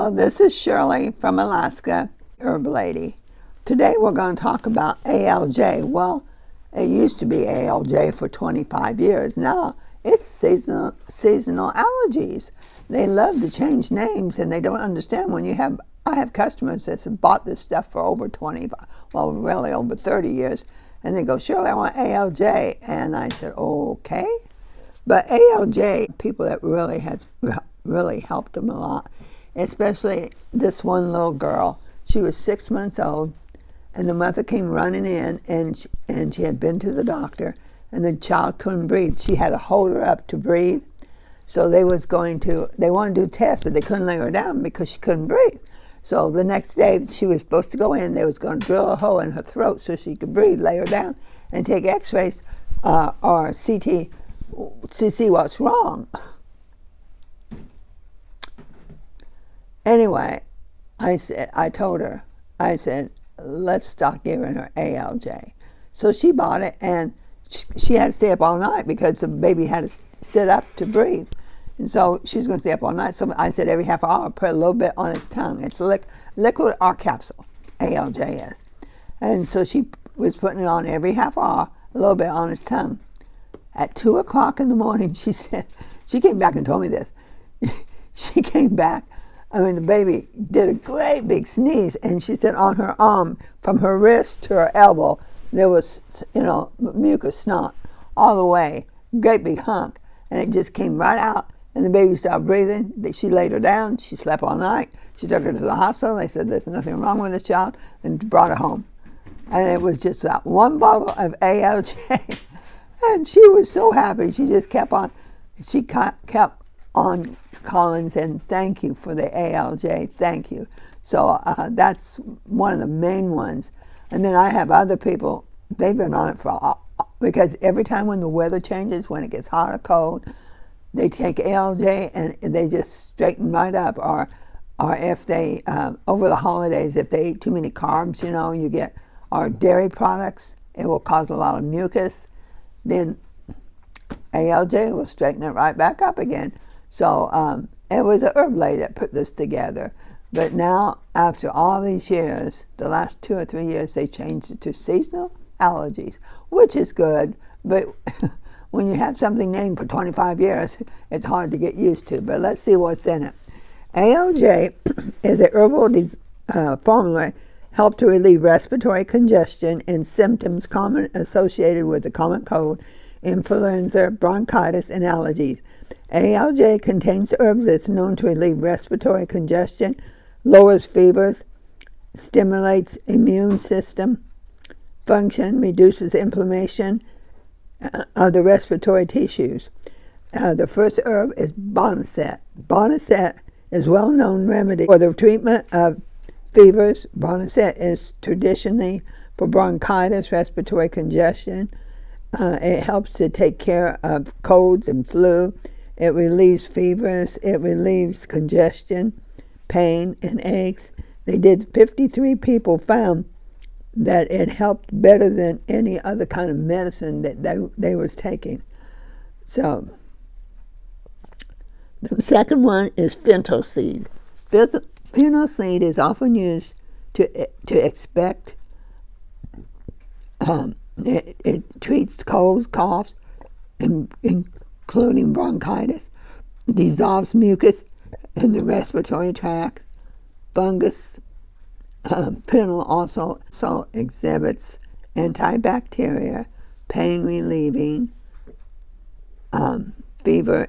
Hello, this is Shirley from Alaska, Herb Lady. Today we're going to talk about ALJ. Well, it used to be ALJ for 25 years. Now it's seasonal allergies. They love to change names, and they don't understand when I have customers that have bought this stuff for over 30 years, and they go, Shirley, I want ALJ. And I said, okay. But ALJ, people that really helped them a lot, especially this one little girl. She was 6 months old, and the mother came running in, and she had been to the doctor, and the child couldn't breathe. She had to hold her up to breathe. So they wanted to do tests, but they couldn't lay her down because she couldn't breathe. So the next day she was supposed to go in. They was going to drill a hole in her throat so she could breathe, lay her down, and take x-rays or CT to see what's wrong. Anyway, I told her, let's start giving her ALJ. So she bought it, and she had to stay up all night because the baby had to sit up to breathe. And so she was going to stay up all night. So I said every half hour, put a little bit on its tongue. It's liquid or capsule, ALJ is. And so she was putting it on every half hour, a little bit on its tongue. At 2 o'clock in the morning, she said, she came back and told me this. She came back. The baby did a great big sneeze, and she said on her arm, from her wrist to her elbow, there was, mucus snot all the way, great big hunk, and it just came right out, and the baby stopped breathing. She laid her down. She slept all night. She took her to the hospital. They said there's nothing wrong with this child, and brought her home. And it was just that one bottle of ALJ, and she was so happy. She just kept on calling saying, thank you for the ALJ, thank you. So that's one of the main ones. And then I have other people, they've been on it because every time when the weather changes, when it gets hot or cold, they take ALJ and they just straighten right up. Or if they, over the holidays, if they eat too many carbs, you get, or dairy products, it will cause a lot of mucus. Then ALJ will straighten it right back up again. So it was a herb lady that put this together. But now, after all these years, the last 2 or 3 years, they changed it to seasonal allergies, which is good. But when you have something named for 25 years, it's hard to get used to. But let's see what's in it. ALJ is a herbal formula help to relieve respiratory congestion and symptoms common associated with the common cold, influenza, bronchitis, and allergies. ALJ contains herbs that's known to relieve respiratory congestion, lowers fevers, stimulates immune system function, reduces inflammation of the respiratory tissues. The first herb is boneset. Boneset is well-known remedy for the treatment of fevers. Boneset is traditionally for bronchitis, respiratory congestion. It helps to take care of colds and flu. It relieves fevers. It relieves congestion, pain, and aches. They did 53 people found that it helped better than any other kind of medicine that they was taking. So the second one is fennel seed. Fennel seed is often used to expect. It treats colds, coughs, including bronchitis, dissolves mucus in the respiratory tract, fungus. Fennel also exhibits antibacterial, pain relieving, fever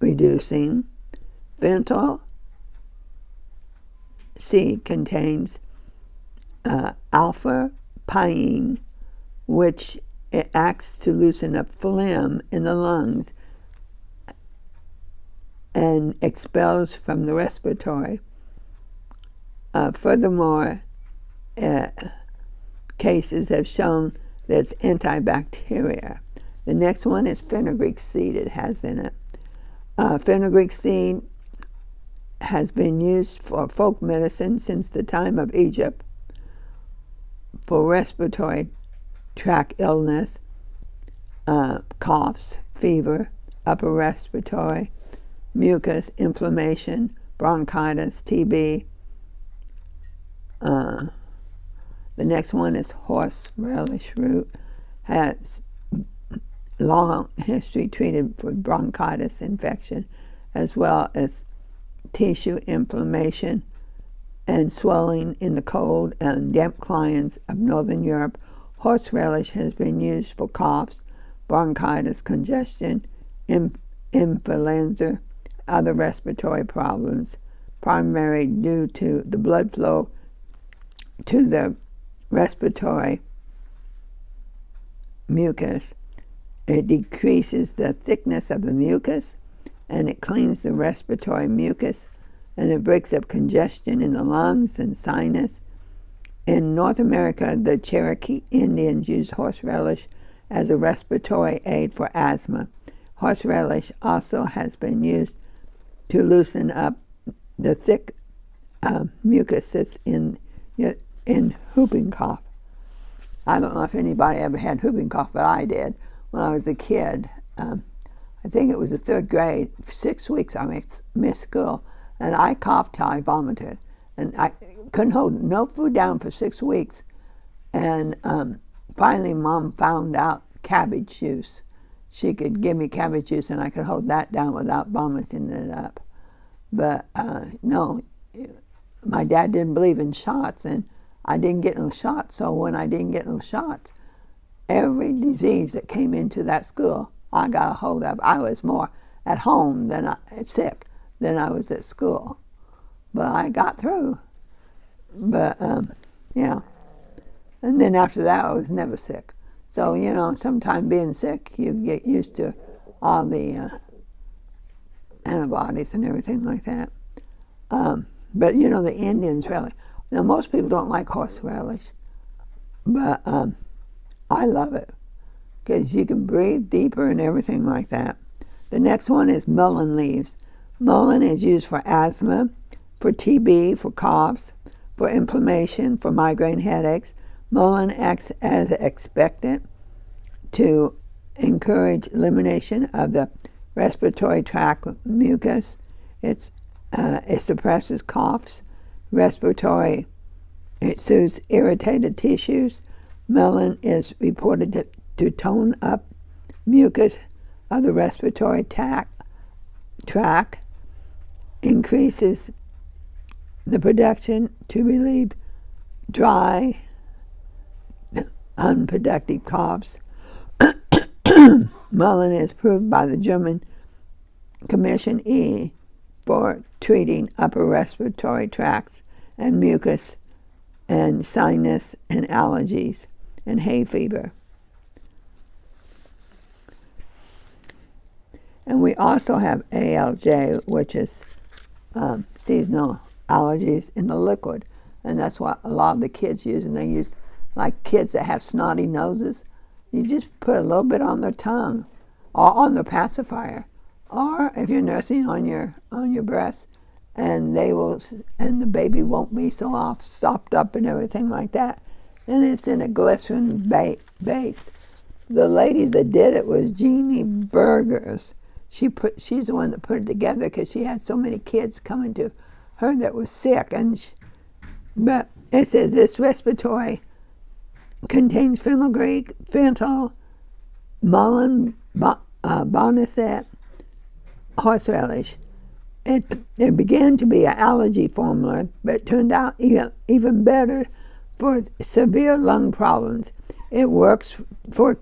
reducing. Fennel seed contains alpha-pine, which it acts to loosen up phlegm in the lungs and expels from the respiratory. Furthermore, cases have shown that it's antibacterial. The next one is fenugreek seed. It has in it. Fenugreek seed has been used for folk medicine since the time of Egypt for respiratory tract illness, coughs, fever, upper respiratory, mucus, inflammation, bronchitis, TB. The next one is horseradish root. Has long history treated for bronchitis infection, as well as tissue inflammation and swelling in the cold and damp climates of Northern Europe. Horseradish has been used for coughs, bronchitis, congestion, influenza, other respiratory problems, primarily due to the blood flow to the respiratory mucus. It decreases the thickness of the mucus, and it cleans the respiratory mucus, and it breaks up congestion in the lungs and sinus. In North America, the Cherokee Indians use horseradish as a respiratory aid for asthma. Horseradish also has been used to loosen up the thick mucuses in whooping cough. I don't know if anybody ever had whooping cough, but I did when I was a kid. I think it was the third grade. For 6 weeks I missed school, and I coughed till I vomited. And I couldn't hold no food down for 6 weeks. And finally Mom found out cabbage juice. She could give me cabbage juice and I could hold that down without vomiting it up. But no, my dad didn't believe in shots, and I didn't get no shots. So when I didn't get no shots, every disease that came into that school, I got a hold of. I was more at home sick than I was at school. But I got through. But, yeah. And then after that, I was never sick. So, you know, sometimes being sick, you get used to all the antibodies and everything like that. But, you know, the Indians really. Now, most people don't like horseradish, but I love it because you can breathe deeper and everything like that. The next one is mullein leaves. Mullein is used for asthma, for TB, for coughs, for inflammation, for migraine headaches. Mullein acts as an expectorant to encourage elimination of the respiratory tract mucus. It suppresses coughs, it soothes irritated tissues. Mullein is reported to tone up mucus of the respiratory tract, increases the production to relieve dry, unproductive coughs. Mullein is approved by the German Commission E for treating upper respiratory tracts and mucus and sinus and allergies and hay fever. And we also have ALJ, which is seasonal allergies in the liquid. And that's what a lot of the kids use. And they use, like kids that have snotty noses, you just put a little bit on their tongue or on their pacifier. Or if you're nursing on your breast, and the baby won't be so all sopped up and everything like that. And it's in a glycerin base. The lady that did it was Jeannie Burgers. She's the one that put it together because she had so many kids coming to her that was sick. But it says this respiratory contains fenugreek, fentanyl, mullein, boneset, horseradish. It began to be an allergy formula, but it turned out even better for severe lung problems. It works for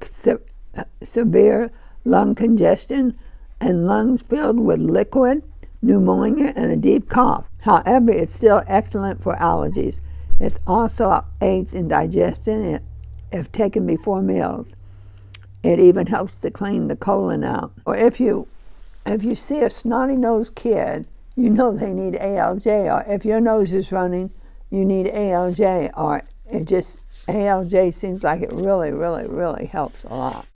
severe lung congestion and lungs filled with liquid, pneumonia, and a deep cough. However, it's still excellent for allergies. It also aids in digestion if taken before meals. It even helps to clean the colon out. Or if you see a snotty-nosed kid, you know they need ALJ. Or if your nose is running, you need ALJ. Or ALJ seems like it really, really, really helps a lot.